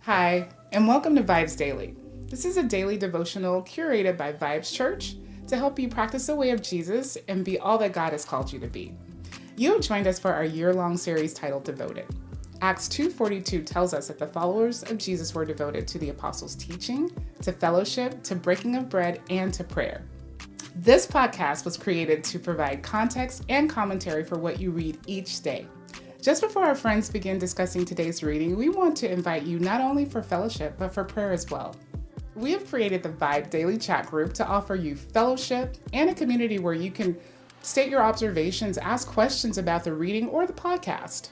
Hi, and welcome to VIBEZ Daily. This is a daily devotional curated by VIBEZ Church to help you practice the way of Jesus and be all that God has called you to be. You have joined us for our year-long series titled Devoted. Acts 2:42 tells us that the followers of Jesus were devoted to the apostles' teaching, to fellowship, to breaking of bread, and to prayer. This podcast was created to provide context and commentary for what you read each day. Just before our friends begin discussing today's reading, we want to invite you not only for fellowship, but for prayer as well. We have created the VIBE Daily Chat Group to offer you fellowship and a community where you can state your observations, ask questions about the reading or the podcast.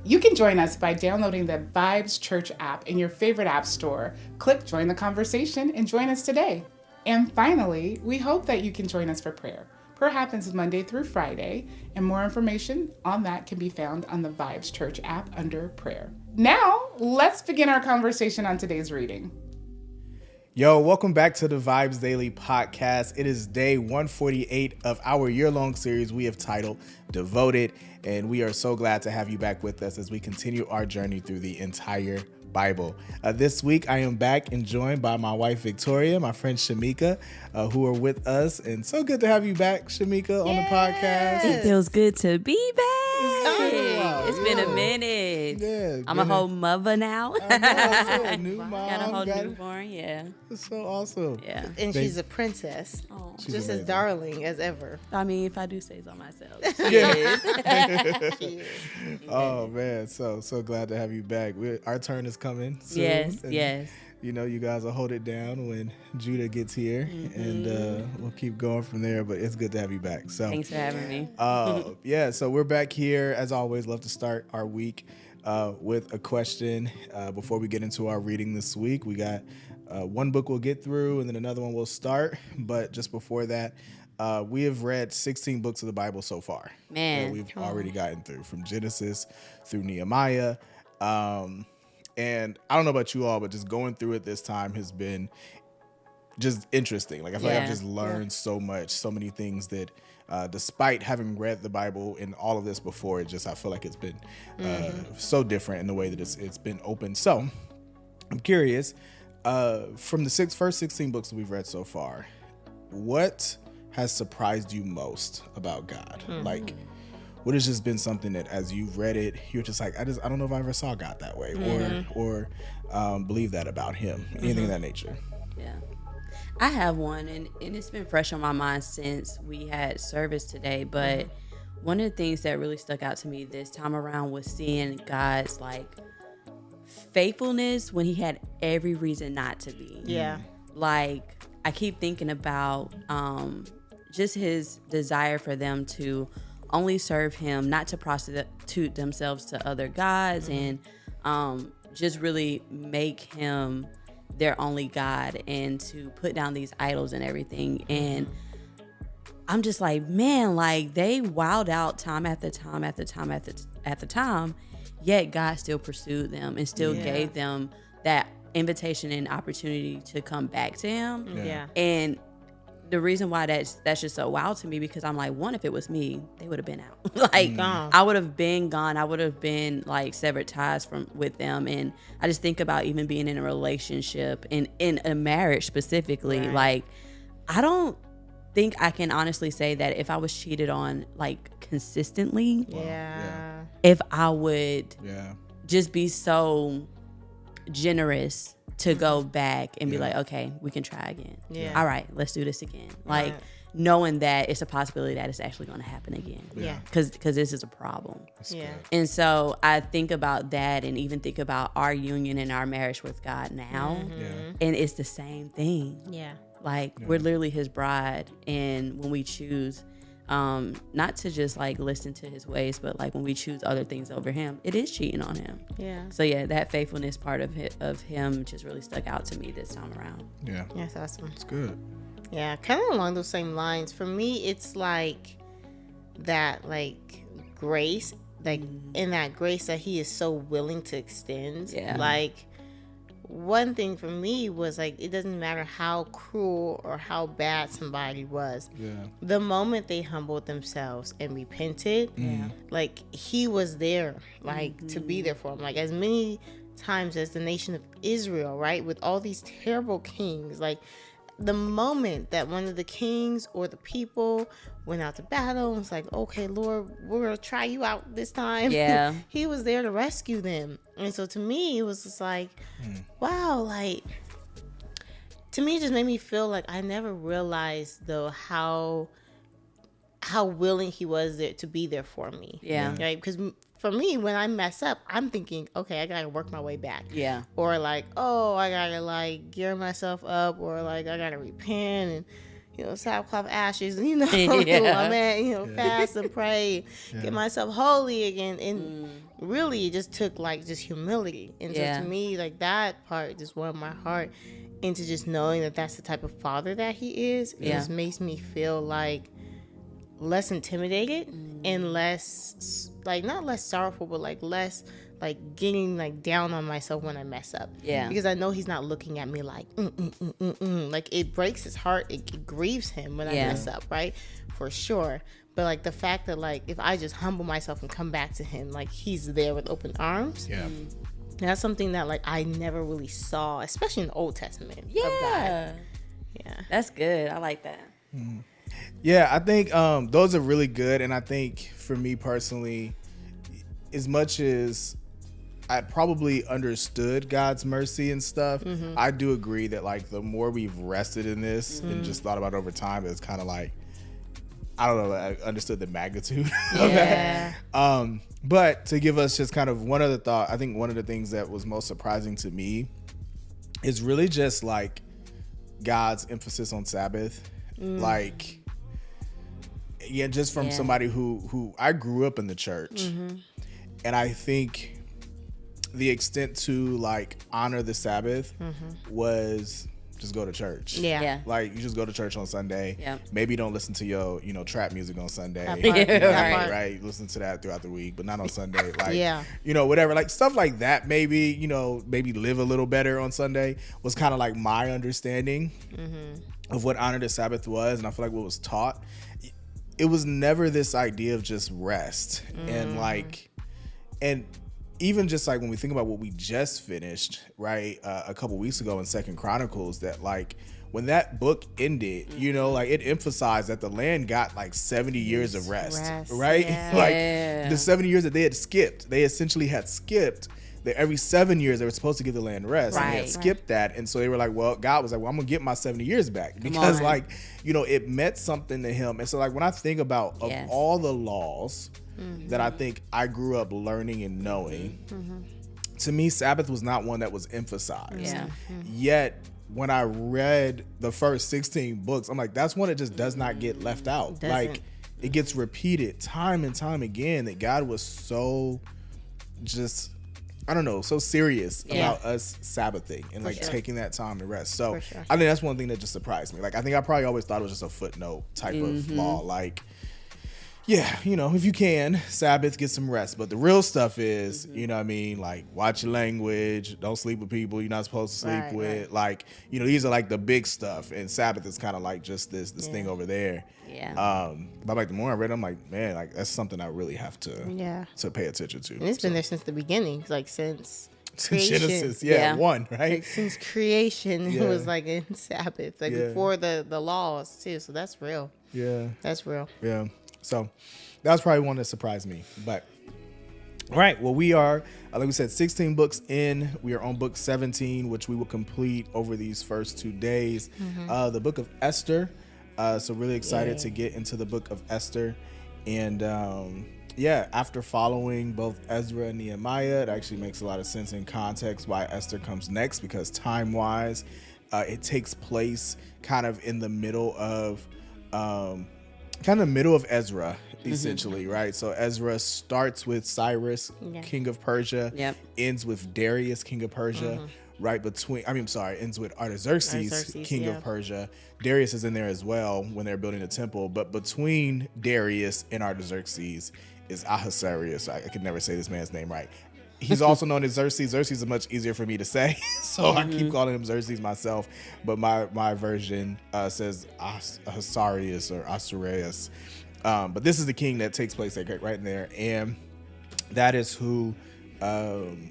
You can join us by downloading the VIBEZ Church app in your favorite app store. Click Join the Conversation and join us today. And finally, we hope that you can join us for prayer. Prayer happens Monday through Friday, and more information on that can be found on the VIBEZ Church app under prayer. Now, let's begin our conversation on today's reading. Yo, welcome back to the VIBEZ Daily podcast. It is day 148 of our year-long series we have titled Devoted, and we are so glad to have you back with us as we continue our journey through the entire Bible. This week, I am back and joined by my wife, Victoria, my friend Shameeka, who are with us. And so good to have you back, Shameeka, on the podcast. It feels good to be back. It's been a minute. Yeah, I'm a whole mother now. I know, a new mom. Got a whole newborn, yeah. It's so awesome. Yeah. And she's a princess. Oh. She's just amazing. as darling as ever. I mean, if I do say so myself. She is. Oh, man. So glad to have you back. Our turn is coming soon. Yes, And, yes. You know, you guys will hold it down when Judah gets here, and we'll keep going from there. But it's good to have you back. So Thanks for having me. yeah, so we're back here. As always, love to start our week with a question. Before we get into our reading this week, we got one book we'll get through, and then another one we'll start. But just before that, we have read 16 books of the Bible so far. Man. That we've already gotten through, from Genesis through Nehemiah. And I don't know about you all, but just going through it this time has been just interesting. Like, I feel like I've just learned so much, so many things that despite having read the Bible and all of this before, I feel like it's been so different in the way that it's been open. So I'm curious, from the first 16 books that we've read so far, what has surprised you most about God? Like, what has just been something that as you've read it, you're just like, I don't know if I ever saw God that way, or believe that about him, anything of that nature. Yeah. I have one, and it's been fresh on my mind since we had service today. But one of the things that really stuck out to me this time around was seeing God's faithfulness when he had every reason not to be. Yeah. Like, I keep thinking about just his desire for them to only serve him, not to prostitute themselves to other gods, and just really make him their only God, and to put down these idols and everything. And I'm just like, man, like, they wowed out time after time after time after time, yet God still pursued them and still gave them that invitation and opportunity to come back to him. Yeah. And the reason why that's just so wild to me, because I'm like, one, if it was me, they would have been out. I would have been gone. I would have been severed ties with them. And I just think about even being in a relationship and in a marriage specifically. Right. I don't think I can honestly say that if I was cheated on consistently, if I would just be so generous to go back and be like, okay, we can try again. Yeah. All right, let's do this again. Knowing that it's a possibility that it's actually going to happen again. Yeah. Because this is a problem. Yeah. And so I think about that, and even think about our union and our marriage with God now. And it's the same thing. Yeah. We're literally his bride. And when we choose not to just listen to his ways, but when we choose other things over him, it is cheating on him. Yeah. So that faithfulness part of him just really stuck out to me this time around. Yeah. That's awesome. It's good. Yeah, kind of along those same lines. For me, it's that grace, in that grace that he is so willing to extend. Yeah. one thing for me was like, it doesn't matter how cruel or how bad somebody was. Yeah. The moment they humbled themselves and repented, like he was there, like to be there for them. Like as many times as the nation of Israel, right, with all these terrible kings, like the moment that one of the kings or the people went out to battle and was like, okay, Lord, we're gonna try you out this time. Yeah. He was there to rescue them. And so to me, it was just like, wow, like to me, it just made me feel like I never realized though how willing he was there to be there for me. Yeah. Right? Because for me, when I mess up, I'm thinking, okay, I gotta work my way back. Yeah. Or like, oh, I gotta like gear myself up, or like I gotta repent and sackcloth ashes, lament, fast and pray, get myself holy again. And really, it just took like just humility. And so to me, like that part just warmed my heart into just knowing that that's the type of father that he is. It just makes me feel like less intimidated and less like not less sorrowful, but like less like getting like down on myself when I mess up. Yeah. Because I know he's not looking at me like like it breaks his heart, it grieves him when I mess up, right? For sure. But like the fact that like if I just humble myself and come back to him, like he's there with open arms. Yeah. That's something that like I never really saw, especially in the Old Testament. Of God. Yeah. That's good. I like that. Yeah, I think those are really good. And I think for me personally, as much as I probably understood God's mercy and stuff, I do agree that like the more we've rested in this and just thought about it over time, it's kind of like, I don't know, I understood the magnitude of that. But to give us just kind of one other thought, I think one of the things that was most surprising to me is really just like God's emphasis on Sabbath. Like, just from somebody who I grew up in the church, and I think the extent to like honor the Sabbath was just go to church. Yeah. Like you just go to church on Sunday. Yep. Maybe don't listen to your, trap music on Sunday. Right. Listen to that throughout the week, but not on Sunday. Like, whatever. Like stuff like that. Maybe, maybe live a little better on Sunday was kind of like my understanding of what honor the Sabbath was. And I feel like what was taught, it was never this idea of just rest and like, and even just like when we think about what we just finished, right, a couple weeks ago in 2nd Chronicles, that like when that book ended, like it emphasized that the land got like 70 years of rest. Right? Like the 70 years that they had skipped, they essentially had skipped that every 7 years they were supposed to give the land rest. And they had skipped that. And so they were like, well, God was like, well, I'm gonna get my 70 years back because like, it meant something to him. And so like when I think about of all the laws that I think I grew up learning and knowing, to me, Sabbath was not one that was emphasized. Yet when I read the first 16 books, I'm like, that's one that just does not get left out. Like it gets repeated time and time again that God was so just, I don't know, so serious about us Sabbathing and like taking that time to rest. So I think that's one thing that just surprised me. Like I think I probably always thought it was just a footnote type of law. Like, yeah, if you can, Sabbath, get some rest. But the real stuff is, like watch your language, don't sleep with people you're not supposed to sleep with. Like, these are like the big stuff. And Sabbath is kind of like just this thing over there. But like the more I read, I'm like, man, like that's something I really have to pay attention to. And it's been there since the beginning, like since creation. Genesis, one, right? Like since creation, it was like in Sabbath, like before the laws too. So that's real. Yeah. That's real. Yeah. So that was probably one that surprised me. But all right, well, we are, like we said, 16 books in. We are on book 17, which we will complete over these first 2 days. The book of Esther. So really excited to get into the book of Esther. And after following both Ezra and Nehemiah, it actually makes a lot of sense in context why Esther comes next, because time-wise, it takes place kind of in the middle of Ezra, essentially, right? So Ezra starts with Cyrus, king of Persia, ends with Darius, king of Persia, right between, ends with Artaxerxes, king of Persia. Darius is in there as well when they're building the temple, but between Darius and Artaxerxes is Ahasuerus. I could never say this man's name right. He's also known as Xerxes. Xerxes is much easier for me to say, so I keep calling him Xerxes myself. But my version says Asarius or Asureus. But this is the king that takes place right in there, and that is who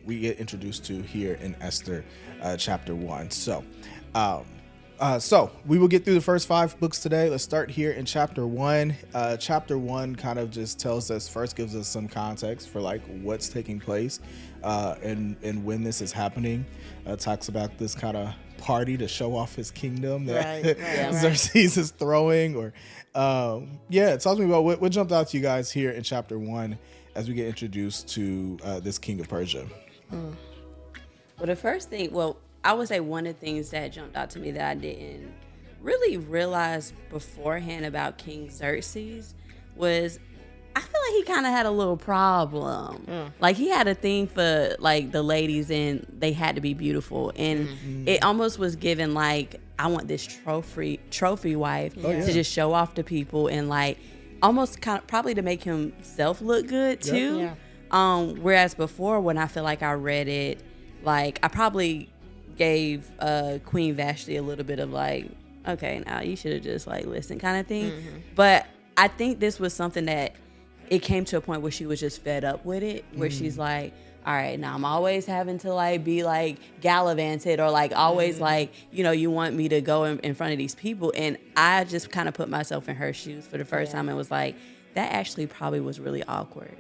we get introduced to here in Esther chapter 1. So we will get through the first 5 books today. Let's start here in chapter 1. Chapter 1 kind of just tells us, first gives us some context for like what's taking place and when this is happening. Talks about this kind of party to show off his kingdom that Xerxes is throwing. Or it tells me about what jumped out to you guys here in chapter 1 as we get introduced to this king of Persia. Well, the first thing, I would say one of the things that jumped out to me that I didn't really realize beforehand about King Xerxes was I feel like he kind of had a little problem. Like he had a thing for like the ladies and they had to be beautiful. And it almost was given like, I want this trophy wife to just show off to people and like almost kind of probably to make himself look good too. Whereas before when I feel like I read it, like I probably gave Queen Vashti a little bit of like, okay, now you should have just like listened kind of thing. But I think this was something that it came to a point where she was just fed up with it, where she's like, all right, now I'm always having to like be like gallivanted or like always like, you know, you want me to go in front of these people. And I just kind of put myself in her shoes for the first time and was like, that actually probably was really awkward.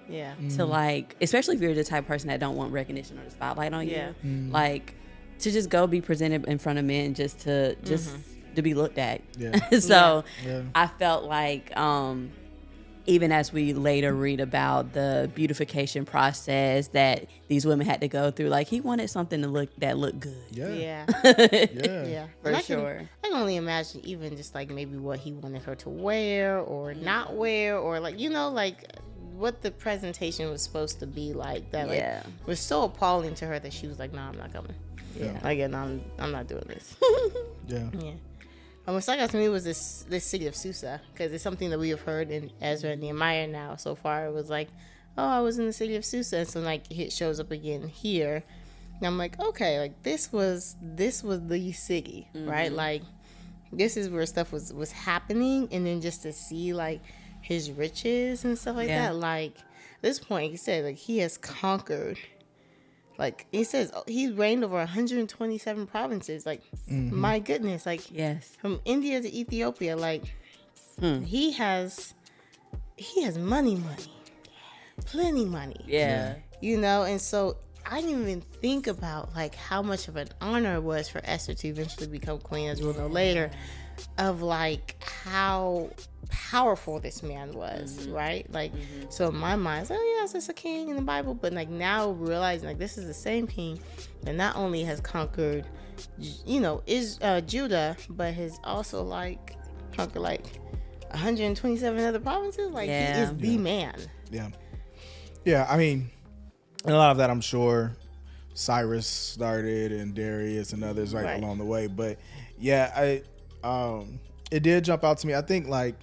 To like, especially if you're the type of person that don't want recognition or the spotlight on you. Like, to just go be presented in front of men just to be looked at. So I felt like even as we later read about the beautification process that these women had to go through, like he wanted something to look good. For sure. I can only imagine even just like maybe what he wanted her to wear or not wear, or like, you know, like what the presentation was supposed to be like that like was so appalling to her that she was like, no, I'm not coming. Again, I'm not doing this. What stuck out to me was this city of Susa, because it's something that we have heard in Ezra and Nehemiah now so far. It was like, oh, I was in the city of Susa, and so like it shows up again here, and I'm like, okay, like this was the city, right? Like this is where stuff was happening, and then just to see like his riches and stuff like that, like at this point, he said like he has conquered. Like, he says he reigned over 127 provinces. Like, my goodness. Like, from India to Ethiopia, like, he has money. Plenty money. You know, and so I didn't even think about, like, how much of an honor it was for Esther to eventually become queen, as we'll know later, of, like, how powerful this man was, right? Like, so in my mind, it's like, oh yes, it's a king in the Bible, but like now realizing like this is the same king that not only has conquered, you know, Judah, but has also like conquered like 127 other provinces. Like he is the man. I mean, and a lot of that I'm sure Cyrus started and Darius and others right along the way, but it did jump out to me. I think like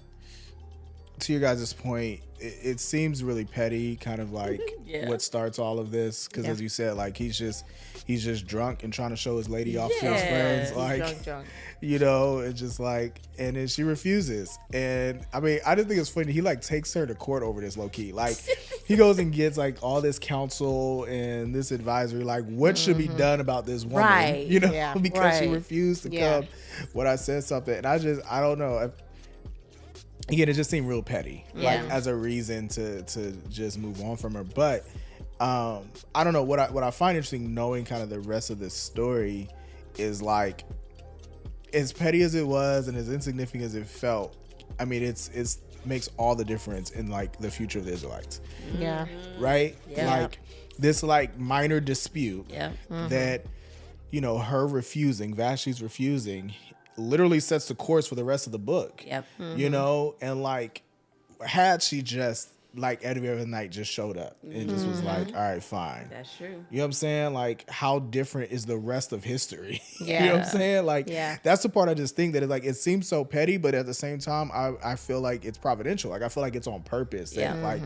to your guys' point, it seems really petty, kind of like what starts all of this, because as you said, like he's just drunk and trying to show his lady off to his friends, like drunk. You know, and just like, and then she refuses, and I mean, I just think it's funny. He like takes her to court over this, low key. Like he goes and gets like all this counsel and this advisory, like what should be done about this woman, you know, because she refused to come when I said something, and I don't know. Again, it just seemed real petty, like as a reason to just move on from her. But I don't know, what I find interesting, knowing kind of the rest of this story, is like as petty as it was and as insignificant as it felt. I mean, it's makes all the difference in like the future of the Israelites. Right. Like this like minor dispute that, you know, her refusing, Vashti's refusing, literally sets the course for the rest of the book. You know, and like had she just like every other night just showed up and just was like, all right, fine. That's true. You know what I'm saying? Like how different is the rest of history? You know what I'm saying? Like that's the part I just think that it's like, it seems so petty, but at the same time, I feel like it's providential. Like I feel like it's on purpose. That like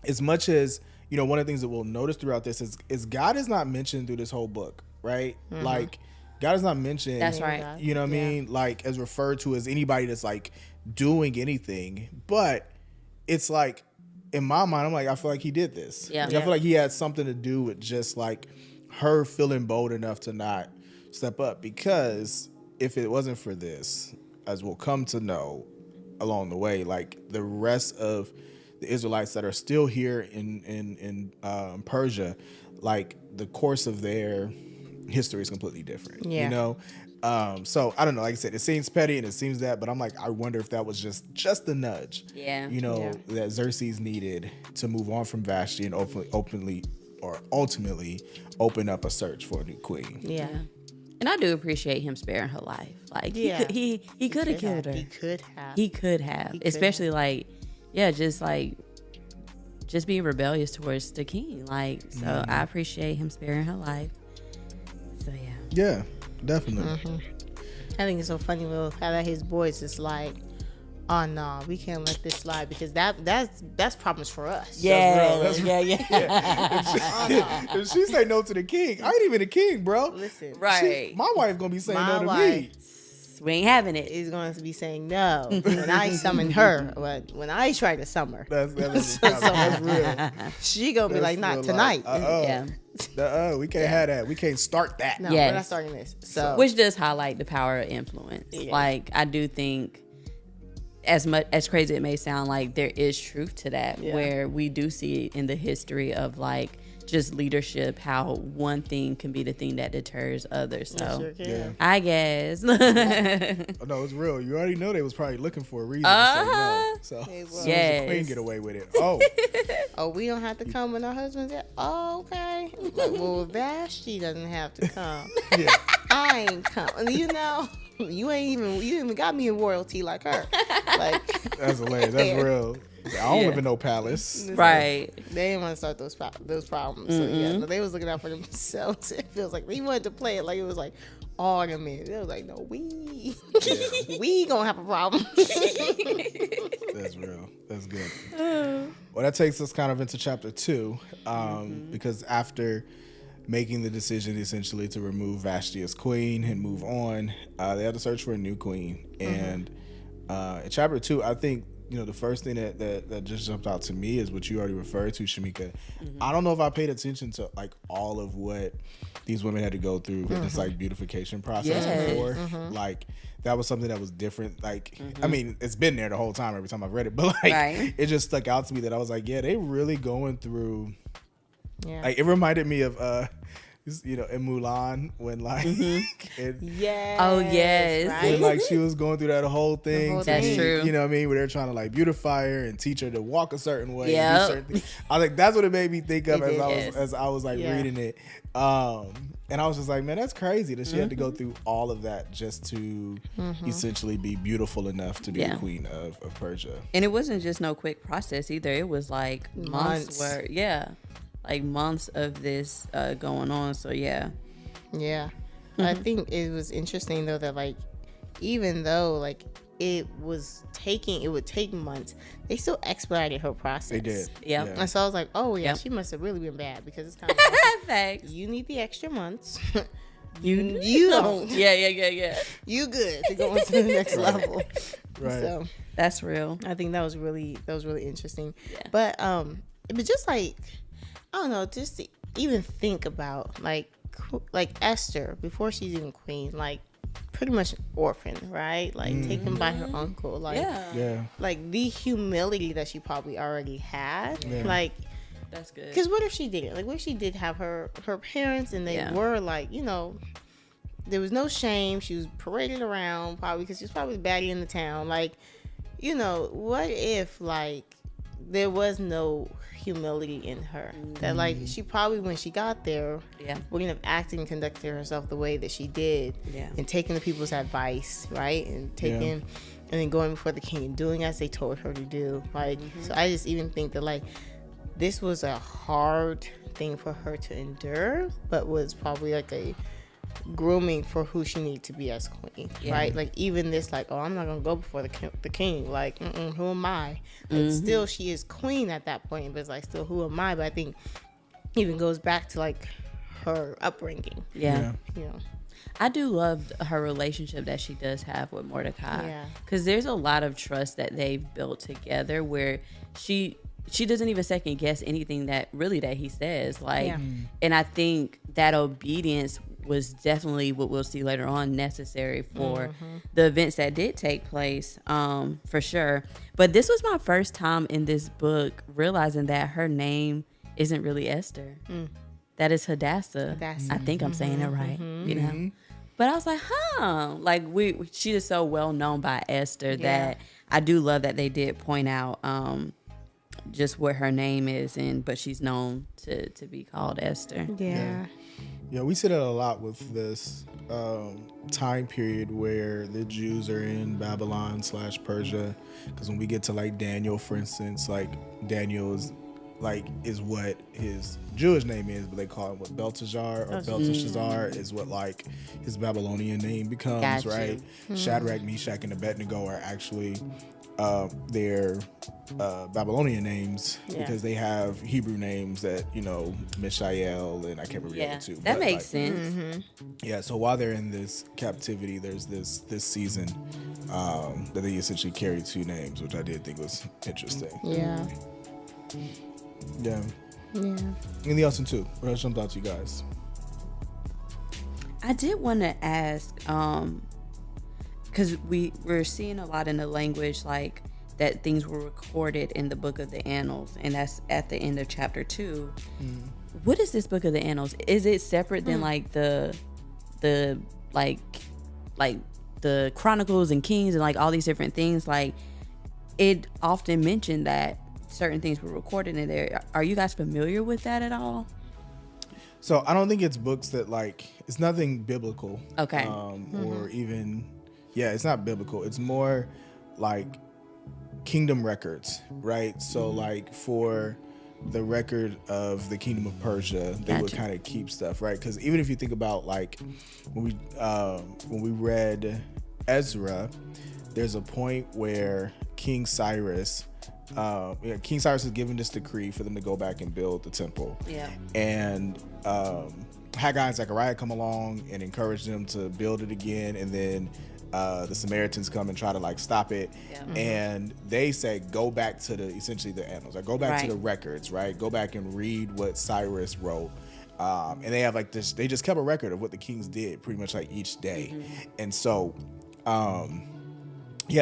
as much as, you know, one of the things that we'll notice throughout this is God is not mentioned through this whole book, right? Like, God is not mentioned. That's right. You know what I mean? Like, as referred to as anybody that's like doing anything. But it's like, in my mind, I'm like, I feel like he did this. Yeah. Like, I feel like he had something to do with just like her feeling bold enough to not step up. Because if it wasn't for this, as we'll come to know along the way, like the rest of the Israelites that are still here in Persia, like the course of their history is completely different. Yeah. You know? So I don't know, like I said, it seems petty and it seems that, but I'm like, I wonder if that was just the nudge, Yeah. you know, that Xerxes needed to move on from Vashti and ultimately open up a search for a new queen. Yeah. And I do appreciate him sparing her life. Like he could have killed her. He could have. Especially like, just being rebellious towards the king. Like, so I appreciate him sparing her life. So yeah. Yeah, definitely. I think it's so funny how that his voice is like, oh no, we can't let this slide because that's problems for us. Yeah. If she say no to the king, I ain't even a king, bro. Listen, Right. My wife gonna be saying My no to wife. me. We ain't having it. is going to be saying no when I summon her, but when I try to summon her, That's real. she gonna be like, not tonight. Yeah. We can't have that. We can't start that. No, Yes. we're not starting this. So Which does highlight the power of influence. Yeah. Like, I do think, as crazy it may sound, like there is truth to that, where we do see in the history of like just leadership how one thing can be the thing that deters others. So sure can. I guess. No, it's real. You already know they was probably looking for a reason to say no. So as soon as the queen get away with it. Oh, we don't have to come when our husband's there. Oh, okay. Like, well, Vashti doesn't have to come. Yeah. I ain't coming. You know, you ain't even got me in royalty like her. Like, That's hilarious. That's real. I don't live in no palace. Right. They didn't want to start those problems. So yeah, no, they was looking out for themselves. It feels like they wanted to play it like it was like all the men. They was like, no, we gonna have a problem. That's real. That's good. Well, that takes us kind of into chapter 2, because after making the decision essentially to remove Vashti as queen and move on, they have to search for a new queen. And in chapter 2, I think, you know, the first thing that just jumped out to me is what you already referred to, Shameeka. I don't know if I paid attention to like all of what these women had to go through with this like beautification process before. Like that was something that was different. Like, I mean, it's been there the whole time every time I've read it, but like it just stuck out to me that I was like, yeah, they really going through. Yeah. Like it reminded me of you know, in Mulan when like Yes. Oh, yes. Right? when like she was going through that whole thing. That's true. You know what I mean? Where they're trying to like beautify her and teach her to walk a certain way. Yep. And do certain things. I was like, that's what it made me think of It as I was like reading it. And I was just like, man, that's crazy that she had to go through all of that just to essentially be beautiful enough to be the queen of Persia. And it wasn't just no quick process either. It was like months like months of this going on. So yeah. I think it was interesting though that like even though like it would take months, they still expedited her process. They did. Yep. And so I was like, oh yeah, she must have really been bad because it's kind of like, Facts. you need the extra months. You don't. Yeah. You good to go into the next level. Right. So That's real. I think that was really interesting. Yeah. But just like I don't know, just to even think about like Esther before she's even queen, like pretty much an orphan, right? Like taken by her uncle, like like the humility that she probably already had, like. That's good. Because what if she didn't? Like, what if she did have her parents and they were like, you know, there was no shame. She was paraded around probably because she was probably the baddie in the town. Like, you know, what if like there was no humility in her? That like she probably when she got there wouldn't have acted and conducted herself the way that she did. And taking the people's advice, right? And taking and then going before the king and doing as they told her to do. Like, so I just even think that like this was a hard thing for her to endure, but was probably like a grooming for who she needs to be as queen, right? Like even this, like, oh, I'm not gonna go before the king. Like, who am I? But still, she is queen at that point. But it's like, still, who am I? But I think even goes back to like her upbringing. Yeah. You know. I do love her relationship that she does have with Mordecai. Yeah. Because there's a lot of trust that they've built together where she doesn't even second guess anything that he says. Like, and I think that obedience was definitely what we'll see later on necessary for the events that did take place, for sure. But this was my first time in this book realizing that her name isn't really Esther. That is Hadassah. I think I'm saying it right, you know. But I was like, like she is so well known by Esther that I do love that they did point out just what her name is, but she's known to be called Esther. Yeah, we see that a lot with this time period where the Jews are in Babylon / Persia. Because when we get to like Daniel, for instance, like Daniel is what his Jewish name is, but they call him what Belteshazzar or Belteshazzar is what like his Babylonian name becomes, right? Shadrach, Meshach, and Abednego are actually their Babylonian names because they have Hebrew names that, you know, Mishael and I can't remember the other two. That makes sense. Yeah, so while they're in this captivity, there's this season that they essentially carry two names, which I did think was interesting. Yeah. Anything else in 2? What else jumped out to you guys? I did want to ask, because we're seeing a lot in the language, like that things were recorded in the book of the Annals, and that's at the end of chapter 2. What is this book of the Annals? Is it separate than like the like the Chronicles and Kings and like all these different things? Like, it often mentioned that certain things were recorded in there. Are you guys familiar with that at all? So I don't think it's books that like, it's nothing biblical. Okay. Or even, it's not biblical. It's more like kingdom records, right? So like for the record of the kingdom of Persia, they would kind of keep stuff, right? Because even if you think about like when we read Ezra, there's a point where King Cyrus is given this decree for them to go back and build the temple. Yeah. And Haggai and Zechariah come along and encourage them to build it again, and then the Samaritans come and try to like stop it. And they say go back to essentially the annals, like go back to the records, right? Go back and read what Cyrus wrote. And they have like this, they just kept a record of what the kings did pretty much like each day. And so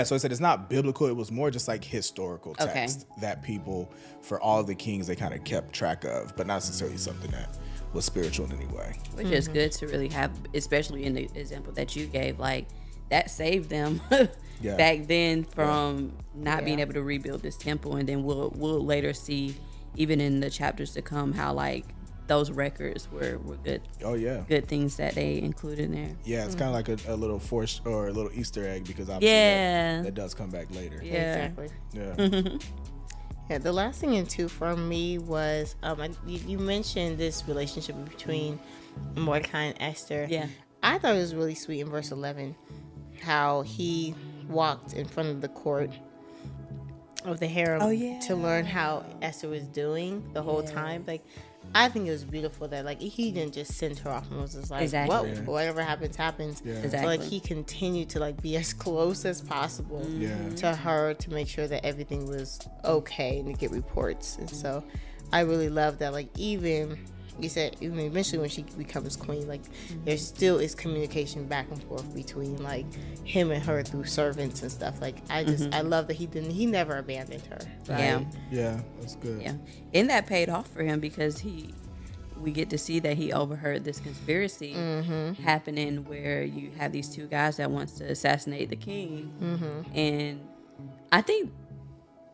so I said it's not biblical. It was more just like historical text that people, for all the kings, they kind of kept track of, but not necessarily something that was spiritual in any way. Which is good to really have, especially in the example that you gave, like that saved them back then from not being able to rebuild this temple. And then we'll later see, even in the chapters to come, how like those records were good. Good things that they included in there. Yeah, it's kind of like a little force or a little Easter egg, because obviously that does come back later. Yeah, exactly. Yeah. The last thing in 2 for me was you mentioned this relationship between Mordecai and Esther. Yeah, I thought it was really sweet in verse 11 how he walked in front of the court of the harem to learn how Esther was doing the whole time. Like, I think it was beautiful that like he didn't just send her off and was just like, whatever happens. But like he continued to like be as close as possible to her to make sure that everything was okay and to get reports. And so I really love that. Like, even you said, even eventually when she becomes queen, like there still is communication back and forth between like him and her through servants and stuff. Like, I just I love that he never abandoned her. Right? Yeah, that's good. Yeah, and that paid off for him, because we get to see that he overheard this conspiracy happening where you have these two guys that wants to assassinate the king. And I think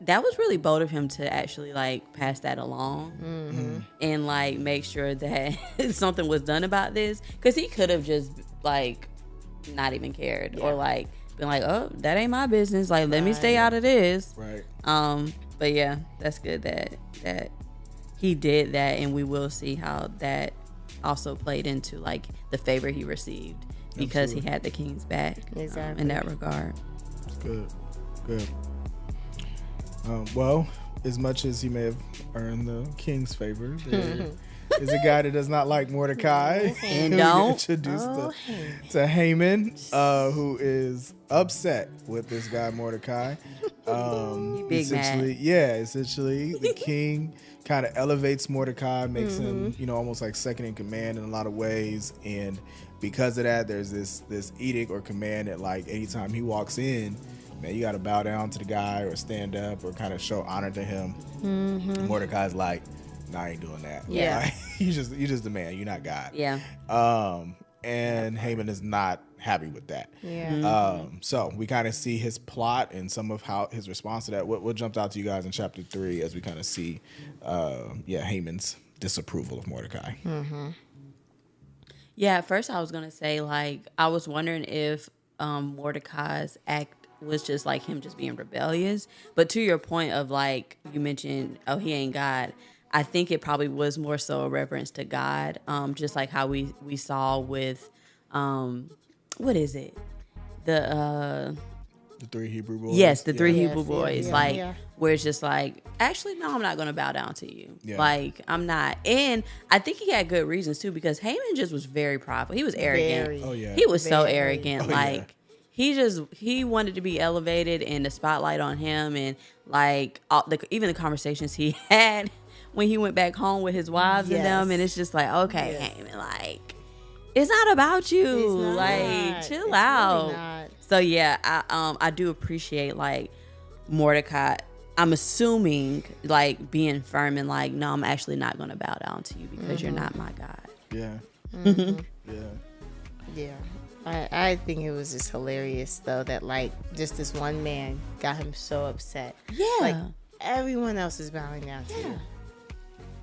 that was really bold of him to actually like pass that along and like make sure that something was done about this, because he could have just like not even cared or like been like, oh, that ain't my business, like let me stay out of this. But yeah, that's good that he did that, and we will see how that also played into like the favor he received because he had the king's back. Exactly. In that regard. Good. Well, as much as he may have earned the king's favor, there is a guy that does not like Mordecai. And who don't. introduced to Haman, who is upset with this guy Mordecai. Big Essentially, the king kind of elevates Mordecai, makes him, almost like second in command in a lot of ways, and because of that, there's this edict or command that like anytime he walks in, man, you got to bow down to the guy or stand up or kind of show honor to him. Mordecai's like, nah, I ain't doing that. Yeah. Like, you just the man. You're not God. Yeah. And Haman is not happy with that. Yeah. So we kind of see his plot and some of how his response to that. What jumped out to you guys in chapter 3 as we kind of see, Haman's disapproval of Mordecai. Yeah, at first I was going to say, like, I was wondering if Mordecai's act was just like him just being rebellious. But to your point of like, you mentioned, oh, he ain't God. I think it probably was more so a reverence to God. Just like how we saw with, what is it? The 3 Hebrew boys. Yes, the 3 Yes, Hebrew boys. Where it's just like, actually, no, I'm not going to bow down to you. Yeah. Like, I'm not. And I think he had good reasons, too, because Haman just was very prideful. He was arrogant. Very. Oh, yeah. He was so Very. arrogant. Oh, like, he wanted to be elevated and the spotlight on him. And, like, even the conversations he had when he went back home with his wives and them. And it's just like, okay, Haman, like, it's not about you. Like, chill It's out. really not. So yeah, I do appreciate like Mordecai. I'm assuming like being firm and like, no, I'm actually not going to bow down to you because you're not my God. Yeah. Yeah. I think it was just hilarious though that like just this one man got him so upset. Yeah. Like everyone else is bowing down to you.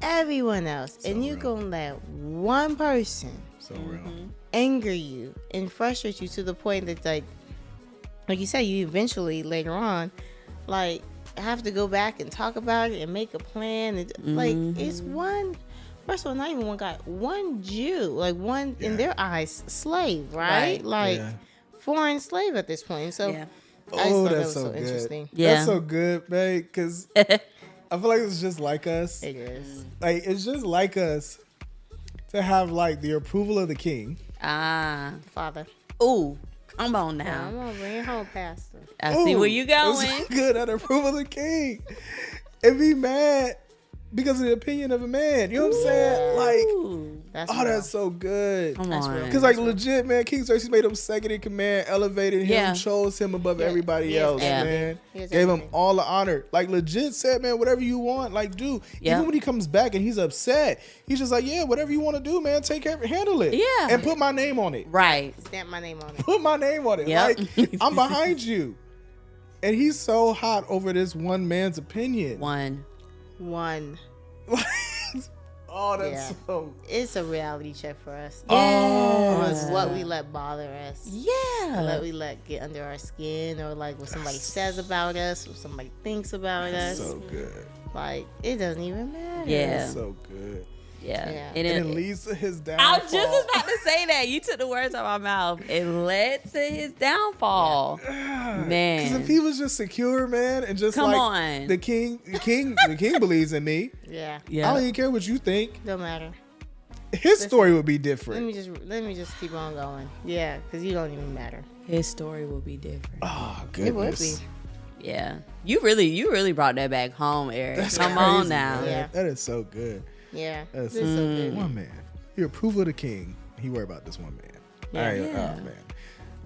Everyone else. So and you real. gonna let one person So real. anger you and frustrate you to the point that like you said, you eventually later on like have to go back and talk about it and make a plan. And, like it's one. First of all, not even one guy, one Jew, like one in their eyes, slave, right? Like foreign slave at this point. So I just thought that was so good. interesting. Yeah. That's so good, babe, because I feel like it's just like us. It is. Like, it's just like us to have, like, the approval of the king. Father. Ooh, come on I'm now. gonna bring it home, Pastor. I see where you It's going. so good at the approval of the king. And be mad because of the opinion of a man. You know what I'm saying? Like, Ooh, That's oh, that's so good. come That's on. real. Because, like, legit, man, King Xerxes made him second in command, elevated him, Yeah. chose him above Yeah. everybody He has else, everything. man. He has Gave him everything. all the honor. Like, legit said, man, whatever you want, like, do. Yeah. Even when he comes back and he's upset, he's just like, yeah, whatever you want to do, man, take care of it, handle it. Yeah. And put my name on it. Right. Stamp my name on it. Put my name on it. Yep. Like, I'm behind you. And he's so hot over this one man's opinion. One. Oh, that's Yeah. so. It's a reality check for us. Oh, It's what we let bother us. Yeah. What we let get under our skin, or like what somebody says about us, or somebody thinks about us. So good. Like it doesn't even matter. Yeah. That's so good. Yeah. Yeah. And And it it leads to his downfall. I was just about to say that. You took the words out of my mouth. It led to his downfall. Man. Because if he was just secure, man, and just Come like on. the king believes in me. Yeah. I don't even care what you think. Don't matter. His story would be Let different. me just keep on going. Yeah, because you don't even matter. His story will be different. Oh It would goodness. be. Yeah. You really brought that back home, Eric. That's Come crazy, on now. man. Yeah. That is so good. Yeah. That's It's so good. one man. You approve of the king. He worry about this one man. Yeah.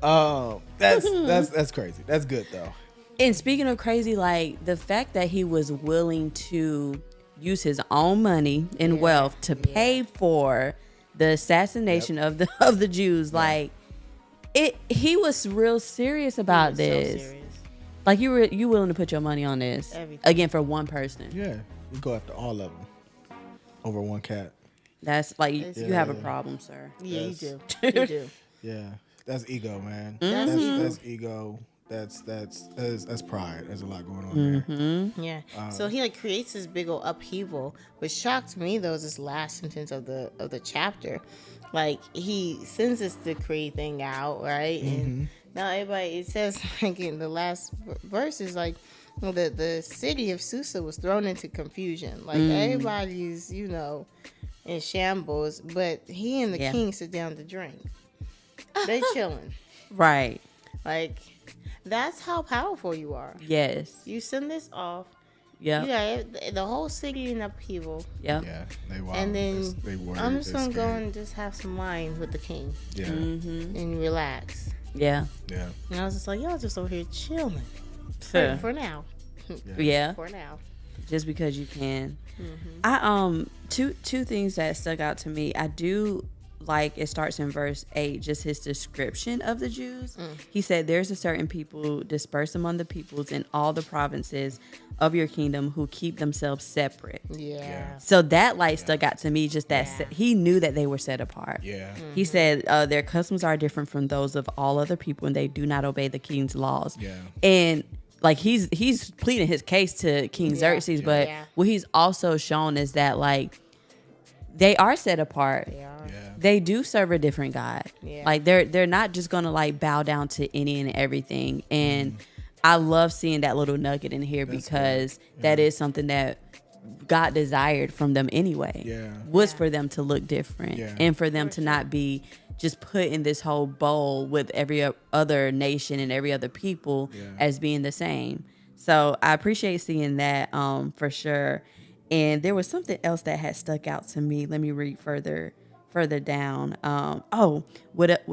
Oh man. That's crazy. That's good though. And speaking of crazy, like the fact that he was willing to use his own money and wealth to pay for the assassination of the Jews, like he was real serious about So this. serious. Like you willing to put your money on this Everything. again for one person. Yeah. You go after all of them over one cat. That's like you have a Yeah. problem, sir. Yeah, Yes. you do. You do. Yeah. That's ego, man. Mm-hmm. That's ego that's pride. There's a lot going on there. Yeah. So he like creates this big old upheaval, which shocked me though is this last sentence of the chapter. Like he sends this decree thing out, right? And now everybody, it says like in the last verse is like the city of Susa was thrown into confusion. Like everybody's, in shambles, but he and the king sit down to drink. They chilling. Right. Like, that's how powerful you are. Yes. You send this off. Yeah. You got the whole city in upheaval. Yep. Yeah. They wild. And then they worried, I'm just gonna go scared. and just have some wine with the king. Yeah. And relax. Yeah. Yeah. And I was just like, y'all just over here chilling. Sure. For now. Yeah. For now. Just because you can. I two things that stuck out to me. I do like, it starts in verse 8, just his description of the Jews. He said, there's a certain people dispersed among the peoples in all the provinces of your kingdom who keep themselves separate. Yeah. So that stuck out to me, just that he knew that they were set apart. Yeah. He said their customs are different from those of all other people, and they do not obey the king's laws. Yeah. And like he's pleading his case to King Xerxes, but what he's also shown is that like they are set apart. They are. Yeah. They do serve a different God. Yeah. Like they're not just gonna like bow down to any and everything. And I love seeing that little nugget in here because that is something that God desired from them anyway. Yeah. Was for them to look different and for them to not be just put in this whole bowl with every other nation and every other people as being the same. So I appreciate seeing that for sure. And there was something else that had stuck out to me. Let me read further down. The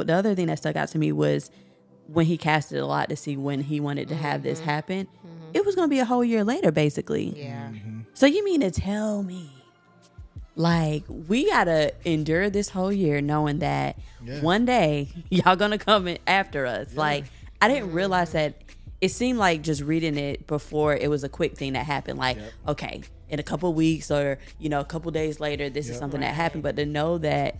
other thing that stuck out to me was when he casted a lot to see when he wanted to have this happen. It was going to be a whole year later, basically. Yeah. So you mean to tell me, like, we got to endure this whole year knowing that one day y'all going to come in after us. Like, I didn't realize that. It seemed like just reading it before it was a quick thing that happened. Like, okay, in a couple of weeks or, a couple of days later, this is something that happened. But to know that,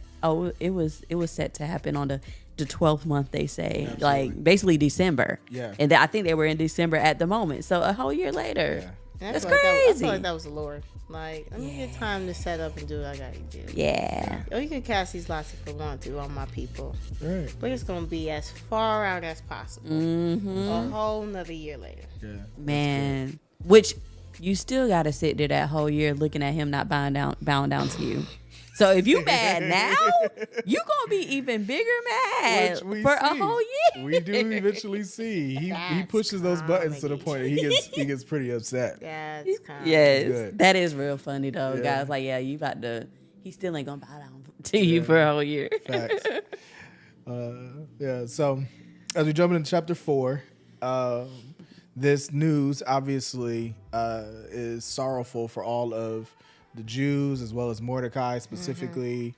it was set to happen on the 12th month, they say. Absolutely. Like, basically December. Yeah. And I think they were in December at the moment. So a whole year later. Yeah. That's I crazy. feel like that was the Lord. Like, let me get time to set up and do what I gotta do. Yeah. Or you can cast these lots if you want to on my people. Right. But it's gonna be as far out as possible. A whole nother year later. Yeah. Man. Which you still got to sit there that whole year looking at him not bowing down to you. So if you mad now, you gonna be even bigger mad for a whole year. We do eventually see he pushes those buttons to the point that he gets pretty upset. That's kind of Yes, that is real funny though, Yeah. guys. Like, yeah, you about to. He still ain't gonna bow down to you for a whole year. Facts. So as we jump into chapter 4, this news obviously is sorrowful for all of the Jews as well as Mordecai specifically.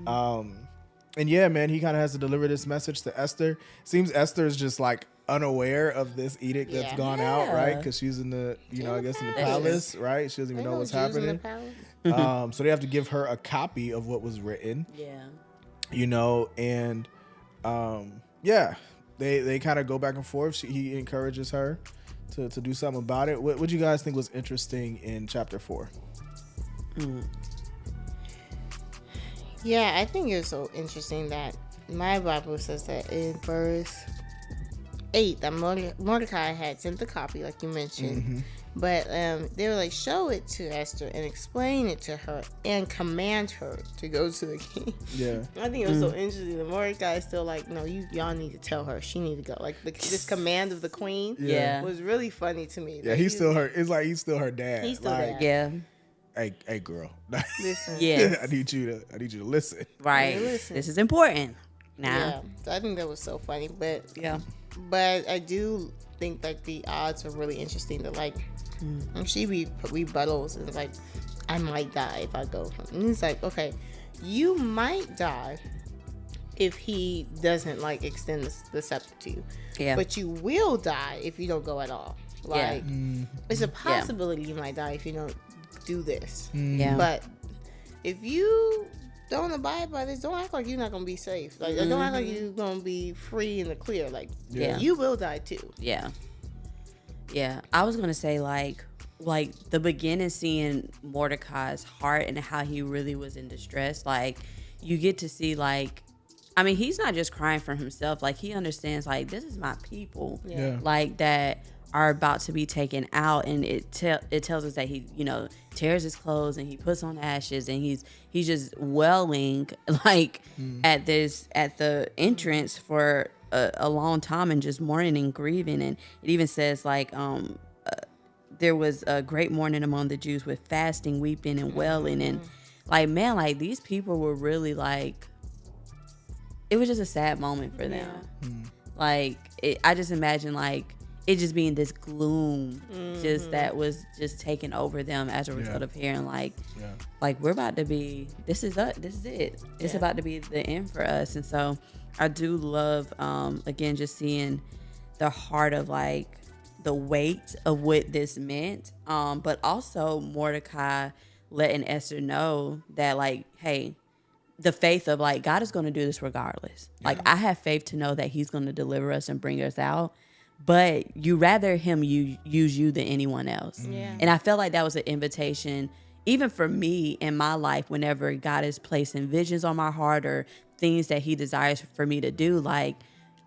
And yeah, man, he kind of has to deliver this message to Esther. Seems Esther is just like unaware of this edict that's gone out, right? Because she's in the, I guess in the palace, right? She doesn't even know what's happening. So they have to give her a copy of what was written. Yeah. And they kind of go back and forth. He encourages her to do something about it. What do you guys think was interesting in chapter 4? Yeah, I think it's so interesting that my Bible says that in verse 8 that Mordecai had sent the copy, like you mentioned, but they were like, show it to Esther and explain it to her and command her to go to the king. Yeah, I think it was so interesting that Mordecai is still like, no, y'all need to tell her she need to go. Like this command of the queen, was really funny to me. Yeah, like, he's still her. It's like he's still her dad. He's still like, dad. Yeah. Hey, girl. Listen. Yeah. I need you to listen. Right. Listen. This is important. Now. Yeah, so I think that was so funny, but Yeah. But I do think like the odds are really interesting. That like she rebuttals and like, I might die if I go. And he's like, okay, you might die if he doesn't like extend the scepter to you. Yeah. But you will die if you don't go at all. Like it's a possibility you might die if you don't do this. Yeah. But if you don't abide by this, don't act like you're not gonna be safe. Like, don't act like you're gonna be free in the clear. Like, you will die too. Yeah. I was gonna say like the beginning, seeing Mordecai's heart and how he really was in distress. Like, you get to see like, I mean, he's not just crying for himself. Like, he understands like, this is my people, like that are about to be taken out, and it tells us that he, you know, tears his clothes and he puts on ashes, and he's just wailing like at the entrance for a long time, and just mourning and grieving. And it even says like there was a great mourning among the Jews with fasting, weeping, and wailing. And like, man, like these people were really like, it was just a sad moment for them. Like, I just imagine like it just being this gloom, just that was just taking over them as a result of hearing like we're about to be, this is it. It's about to be the end for us. And so I do love, again, just seeing the heart of like the weight of what this meant, but also Mordecai letting Esther know that like, hey, the faith of like, God is going to do this regardless. Like, I have faith to know that he's going to deliver us and bring us out. But you rather him use you than anyone else. And I felt like that was an invitation, even for me in my life, whenever God is placing visions on my heart or things that he desires for me to do. Like,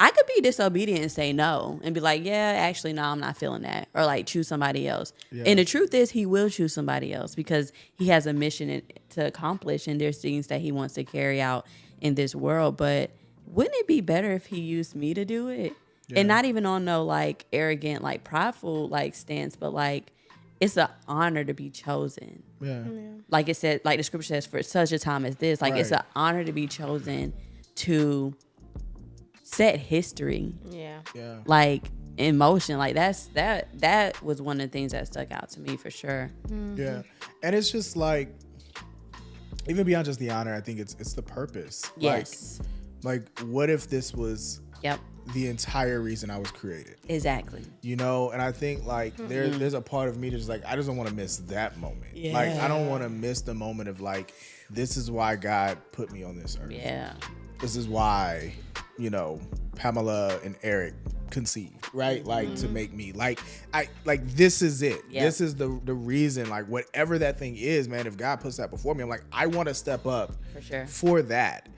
I could be disobedient and say no and be like, yeah, actually, no, I'm not feeling that. Or like choose somebody else. And the truth is, he will choose somebody else because he has a mission to accomplish, and there's things that he wants to carry out in this world. But wouldn't it be better if he used me to do it? And not even on no like arrogant, like prideful like stance, but like it's an honor to be chosen. Like it said, like the scripture says, for such a time as this, like it's an honor to be chosen to set history. Like in motion. Like that was one of the things that stuck out to me for sure. And it's just like, even beyond just the honor, I think it's the purpose. Like what if this was the entire reason I was created? Exactly. You know, and I think like there's a part of me that's like, I just don't want to miss that moment. Like, I don't want to miss the moment of like, this is why God put me on this earth. This is why, you know, Pamela and Eric conceived, right? Like to make me like, this is it. This is the reason, like whatever that thing is, man, if God puts that before me, I'm like, I want to step up for that.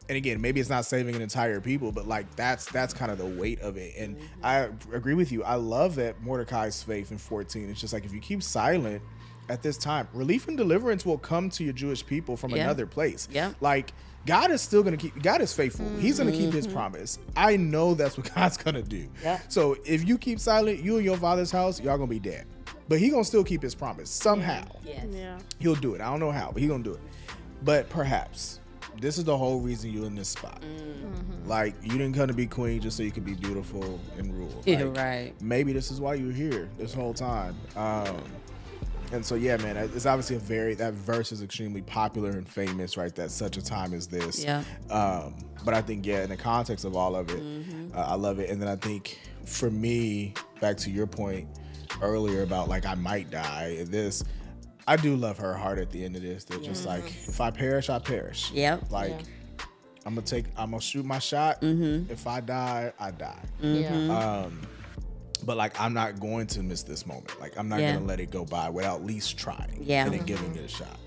And again, maybe it's not saving an entire people, but like that's kind of the weight of it. And I agree with you. I love that Mordecai's faith in 14. It's just like, if you keep silent at this time, relief and deliverance will come to your Jewish people from another place. Like, God is still going to keep, God is faithful. He's going to keep his promise. I know that's what God's going to do. So if you keep silent, you and your father's house, y'all going to be dead. But he going to still keep his promise somehow. He'll do it. I don't know how, but he going to do it. But perhaps this is the whole reason you're in this spot. Like, you didn't come to be queen just so you could be beautiful and rule. Like, maybe this is why you're here this whole time. And so, yeah, man, it's obviously that verse is extremely popular and famous, right? That such a time as this. But I think, in the context of all of it, I love it. And then I think for me, back to your point earlier about like, I might die in this, I do love her heart at the end of this. They're just like, if I perish, I perish. Like, I'm gonna shoot my shot. If I die, I die. But like, I'm not going to miss this moment. Like, I'm not gonna let it go by without at least trying and then giving it a shot.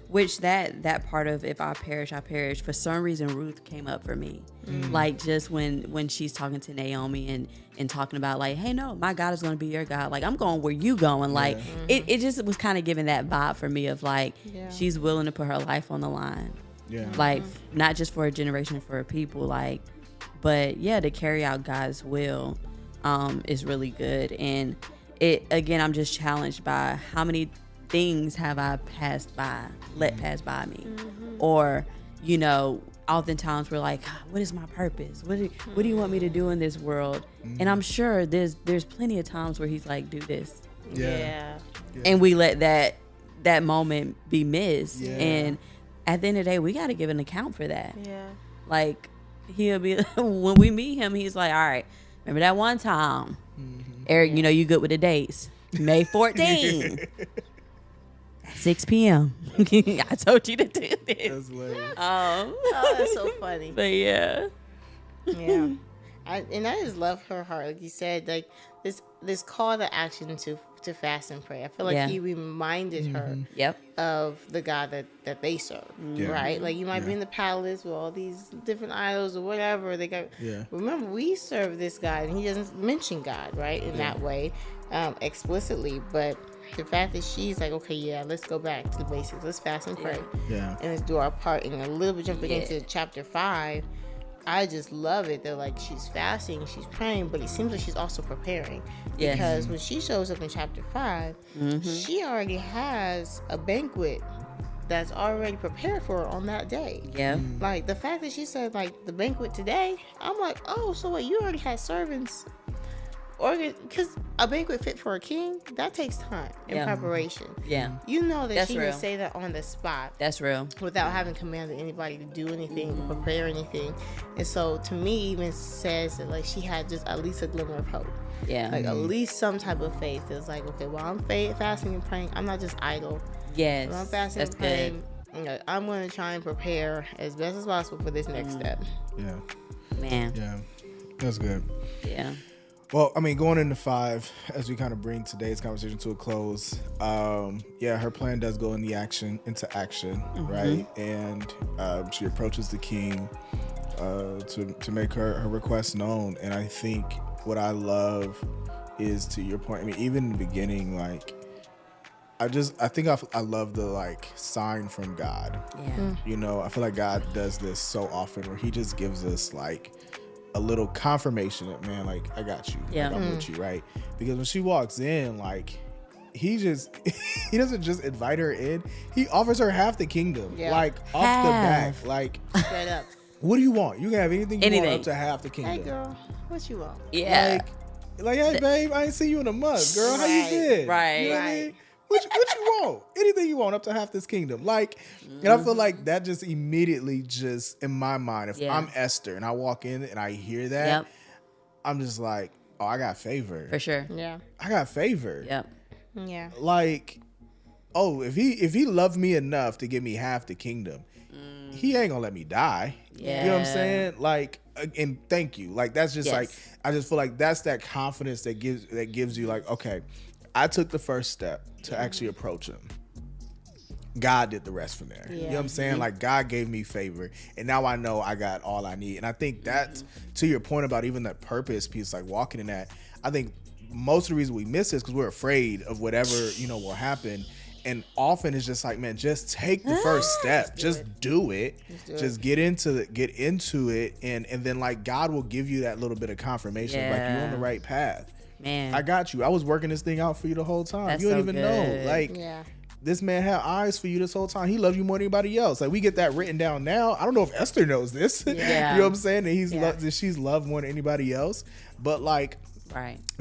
Which that part of if I perish, I perish, for some reason Ruth came up for me. Like, just when she's talking to Naomi and talking about like, hey, no, my God is going to be your God. Like, I'm going where you going. Like, it just was kind of giving that vibe for me of like, she's willing to put her life on the line. Like, not just for a generation, for a people, like, but to carry out God's will is really good. And it, again, I'm just challenged by how many things have I let pass by me. Or, you know, oftentimes we're like, what is my purpose? What do you want me to do in this world? And I'm sure there's plenty of times where he's like, do this. And we let that moment be missed. And at the end of the day, we got to give an account for that. Like, he'll be, when we meet him, he's like, all right, remember that one time, Eric, you know, you good with the dates. May 14th. 6 p.m. I told you to do this. That's hilarious. Oh, that's so funny. But yeah. Yeah. I just love her heart. Like you said, like this call to action to fast and pray. I feel like he reminded her of the God that they serve. Right? Like you might be in the palace with all these different idols or whatever. They got remember we serve this God, and he doesn't mention God, right? In that way, explicitly. But the fact that she's like, okay, let's go back to the basics. Let's fast and pray. And let's do our part. And a little bit jumping into chapter 5. I just love it that like she's fasting, she's praying, but it seems like she's also preparing. Because when she shows up in chapter 5, she already has a banquet that's already prepared for her on that day. Like the fact that she said like the banquet today, I'm like, oh, so what? You already had servants. Because a banquet fit for a king, that takes time and preparation. You know that she can say that on the spot. That's real. Without having commanded anybody to do anything, to prepare anything. And so to me, even says that like she had just at least a glimmer of hope. Like at least some type of faith. It's like, okay, while I'm fasting and praying, I'm not just idle. When I'm fasting and praying, I'm going to try and prepare as best as possible for this next step. Man. Yeah. That's good. Yeah. Well, I mean, going into 5, as we kind of bring today's conversation to a close, her plan does go into action, right? And she approaches the king to make her request known. And I think what I love is, to your point, I mean, even in the beginning, like, I love the like sign from God. You know, I feel like God does this so often where he just gives us like a little confirmation that, man, like, I got you. Like, I'm with you, right? Because when she walks in, like, he doesn't just invite her in. He offers her half the kingdom. Like, off the back. Like, straight up. What do you want? You can have anything you want up to half the kingdom. Hey, girl, what you want? Like, hey, babe, I ain't seen you in a month, girl. How you been? You know what I mean? What you want? Anything you want up to half this kingdom. Like, and I feel like that just immediately just, in my mind, if I'm Esther and I walk in and I hear that, I'm just like, oh, I got favor. For sure. I got favor. Yeah. Like, oh, if he loved me enough to give me half the kingdom, he ain't gonna let me die. You know what I'm saying? Like, and thank you. Like, that's just like, I just feel like that's that confidence that gives you like, okay, I took the first step to actually approach him. God did the rest from there. You know what I'm saying? Like, God gave me favor, and now I know I got all I need. And I think that, to your point about even that purpose piece, like walking in that, I think most of the reason we miss this because we're afraid of whatever, will happen. And often it's just like, man, just take the first step. Just do it. Just get into it. And then like God will give you that little bit of confirmation. Like, you're on the right path. Man, I got you. I was working this thing out for you the whole time. You don't even know. Like, this man had eyes for you this whole time. He loved you more than anybody else. Like, we get that written down now. I don't know if Esther knows this. You know what I'm saying? That she's loved more than anybody else. But like,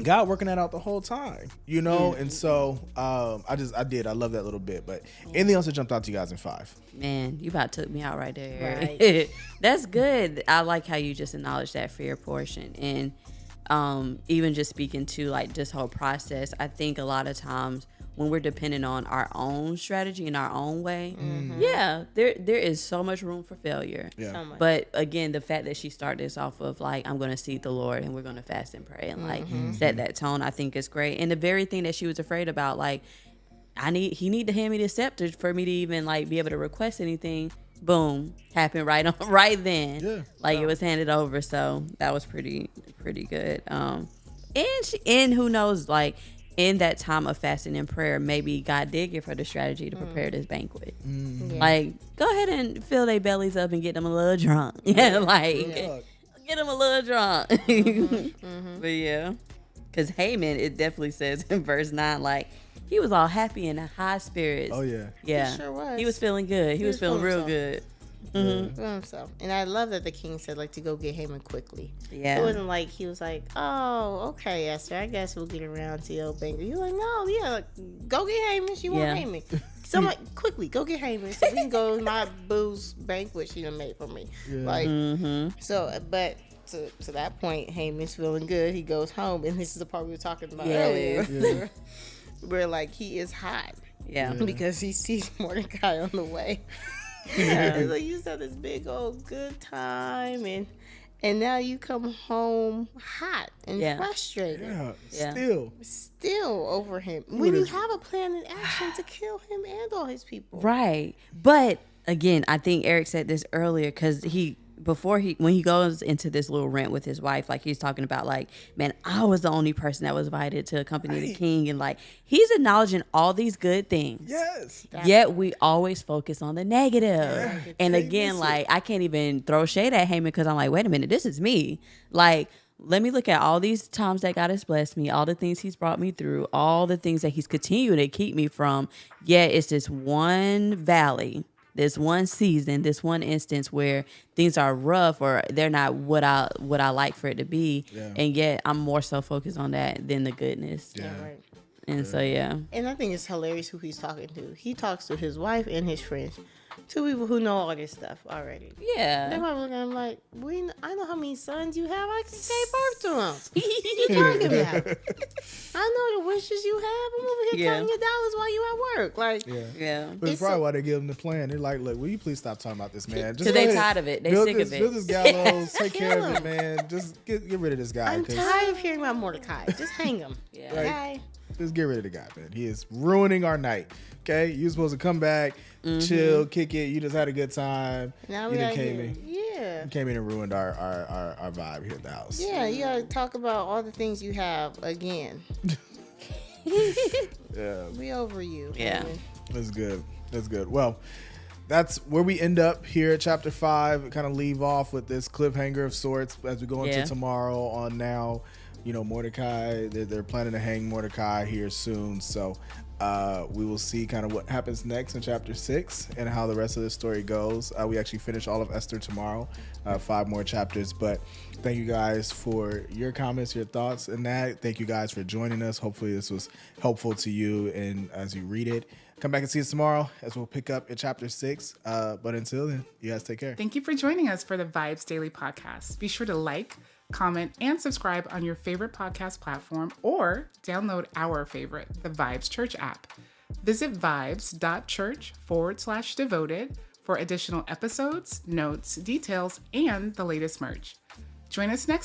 God working that out the whole time, And so I love that little bit. But anything else that jumped out to you guys in 5? Man, you about took me out right there. That's good. I like how you just acknowledged that fear portion. And even just speaking to like this whole process, I think a lot of times when we're dependent on our own strategy in our own way, there is so much room for failure. So much. But again, the fact that she started this off of like, I'm going to seek the Lord and we're going to fast and pray and like set that tone, I think is great. And the very thing that she was afraid about, like, he need to hand me the scepter for me to even like be able to request anything. Boom, happened right then. It was handed over. So that was pretty good. And who knows, like, in that time of fasting and prayer, maybe God did give her the strategy to prepare this banquet. Like, go ahead and fill their bellies up and get them a little drunk. Get them a little drunk. But yeah, because Haman, it definitely says in verse 9, like, he was all happy and in high spirits. Oh yeah. He sure was. He was feeling good. He was feeling real good. So, and I love that the king said like to go get Haman quickly. It wasn't like he was like, oh, okay, Esther, I guess we'll get around to your banquet. He was like, no, like, go get Haman. She want Haman. Someone quickly go get Haman so we can go to my boo's banquet she done made for me. So, but to that point, Haman's feeling good. He goes home, and this is the part we were talking about earlier, where like he is hot. Yeah. Because he sees Mordecai on the way. So you used to have this big old good time, and now you come home hot and frustrated. Still over him. When you have a plan in action to kill him and all his people. Right. But again, I think Eric said this earlier because when he goes into this little rant with his wife, like he's talking about like, man, I was the only person that was invited to accompany the king. And like, he's acknowledging all these good things. Yes. Yet we always focus on the negative. Yeah. And again, like, I can't even throw shade at Haman because I'm like, wait a minute, this is me. Like, let me look at all these times that God has blessed me, all the things he's brought me through, all the things that he's continuing to keep me from. Yet it's this one valley, this one season, this one instance where things are rough or they're not what I like for it to be. Yeah. And yet I'm more so focused on that than the goodness. Yeah, right. And so, yeah. And I think it's hilarious who he's talking to. He talks to his wife and his friends. Two people who know all this stuff already. Yeah. They're probably looking at him like, I know how many sons you have. I can gave birth to them. What you talking about? I know the wishes you have. I'm over here counting your dollars while you at work. Like, But it's probably why they give him the plan. They're like, look, will you please stop talking about this, man? Because they're tired of it. They're sick of it. Build this gallows. Take care of it, man. Just get rid of this guy. I'm tired of hearing about Mordecai. Just hang him. Okay? Just get rid of the guy, man. He is ruining our night. Okay? You're supposed to come back, chill, kick it. You just had a good time. Now you we came in. Yeah. You came in and ruined our vibe here at the house. Yeah, you gotta talk about all the things you have again. We over you. Yeah. Man. That's good. Well, that's where we end up here at chapter 5. Kind of leave off with this cliffhanger of sorts as we go into tomorrow on now. You know, Mordecai, they're planning to hang Mordecai here soon. So we will see kind of what happens next in chapter 6 and how the rest of the story goes. We actually finish all of Esther tomorrow, 5 more chapters. But thank you guys for your comments, your thoughts, and that. Thank you guys for joining us. Hopefully this was helpful to you and as you read it. Come back and see us tomorrow as we'll pick up in chapter 6. But until then, you guys take care. Thank you for joining us for the VIBEZ Daily podcast. Be sure to like, comment, and subscribe on your favorite podcast platform or download our favorite, the VIBEZ Church app. Visit vibes.church/devoted for additional episodes, notes, details, and the latest merch. Join us next